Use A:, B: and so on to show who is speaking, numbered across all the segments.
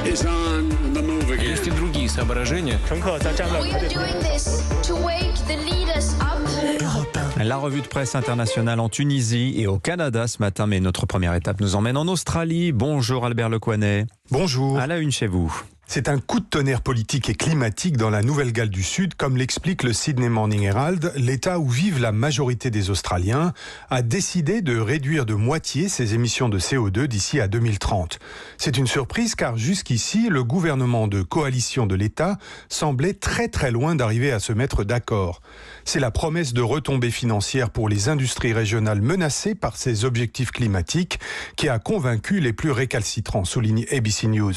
A: is on the move again.
B: Есть и другие соображения.
C: We are doing this to wake the leaders up.
D: La revue de presse internationale en Tunisie et au Canada ce matin, mais notre première étape nous emmène en Australie. Bonjour Albert Lecoinet.
E: Bonjour.
D: À la une chez vous.
E: C'est un coup de tonnerre politique et climatique dans la Nouvelle-Galles du Sud, comme l'explique le Sydney Morning Herald. L'État où vivent la majorité des Australiens a décidé de réduire de moitié ses émissions de CO2 d'ici à 2030. C'est une surprise car jusqu'ici, le gouvernement de coalition de l'État semblait très très loin d'arriver à se mettre d'accord. C'est la promesse de retombées financières pour les industries régionales menacées par ces objectifs climatiques qui a convaincu les plus récalcitrants, souligne ABC News.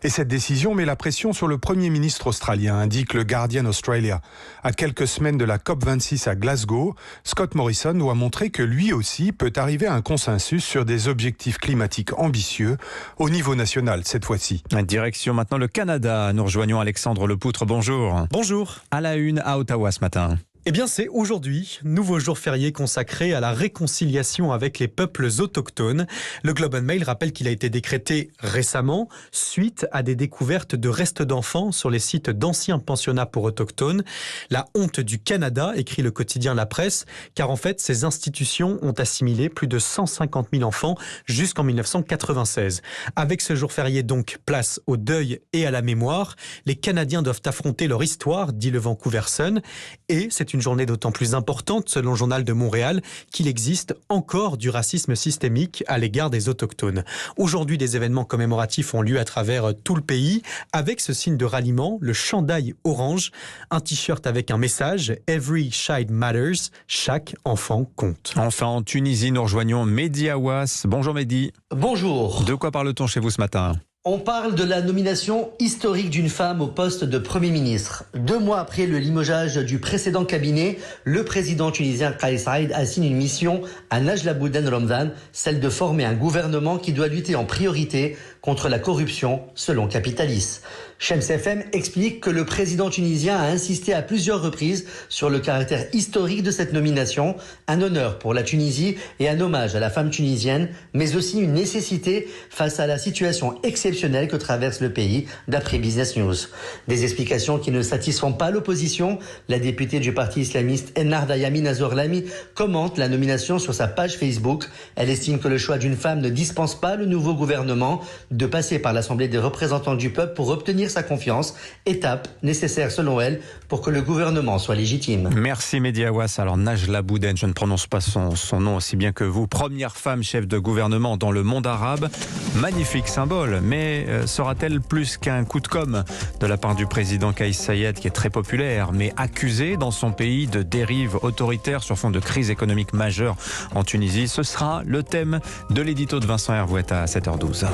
E: Et cette décision met la pression sur le Premier ministre australien, indique le Guardian Australia. À quelques semaines de la COP26 à Glasgow, Scott Morrison doit montrer que lui aussi peut arriver à un consensus sur des objectifs climatiques ambitieux au niveau national cette fois-ci.
D: Direction maintenant le Canada. Nous rejoignons Alexandre Lepoutre. Bonjour.
F: Bonjour.
D: À la une à Ottawa ce matin.
F: Eh bien, c'est aujourd'hui, nouveau jour férié consacré à la réconciliation avec les peuples autochtones. Le Globe and Mail rappelle qu'il a été décrété récemment suite à des découvertes de restes d'enfants sur les sites d'anciens pensionnats pour autochtones. La honte du Canada, écrit le quotidien La Presse, car en fait, ces institutions ont assimilé plus de 150 000 enfants jusqu'en 1996. Avec ce jour férié donc, place au deuil et à la mémoire. Les Canadiens doivent affronter leur histoire, dit le Vancouver Sun, et c'est une journée d'autant plus importante, selon le Journal de Montréal, qu'il existe encore du racisme systémique à l'égard des Autochtones. Aujourd'hui, des événements commémoratifs ont lieu à travers tout le pays, avec ce signe de ralliement, le chandail orange, un t-shirt avec un message « Every child matters », chaque enfant compte.
D: Enfin, en Tunisie, nous rejoignons Mehdi Aouas. Bonjour Mehdi.
G: Bonjour.
D: De quoi parle-t-on chez vous ce matin ?
G: On parle de la nomination historique d'une femme au poste de Premier ministre. 2 mois après le limogeage du précédent cabinet, le président tunisien Kais Saied assigne une mission à Najla Bouden Ramzan, celle de former un gouvernement qui doit lutter en priorité contre la corruption, selon Capitalis. Shems FM explique que le président tunisien a insisté à plusieurs reprises sur le caractère historique de cette nomination, un honneur pour la Tunisie et un hommage à la femme tunisienne, mais aussi une nécessité face à la situation exceptionnelle que traverse le pays, d'après Business News. Des explications qui ne satisfont pas l'opposition. La députée du parti islamiste Ennahda Yamin Azorlami commente la nomination sur sa page Facebook. Elle estime que le choix d'une femme ne dispense pas le nouveau gouvernement de passer par l'Assemblée des représentants du peuple pour obtenir sa confiance, étape nécessaire selon elle pour que le gouvernement soit légitime.
D: Merci Mehdi Aouas. Alors Najla Bouden, je ne prononce pas son nom aussi bien que vous, première femme chef de gouvernement dans le monde arabe. Magnifique symbole, mais sera-t-elle plus qu'un coup de com' de la part du président Kais Saied, qui est très populaire, mais accusé dans son pays de dérive autoritaire sur fond de crise économique majeure en Tunisie? Ce sera le thème de l'édito de Vincent Hervouet à 7h12.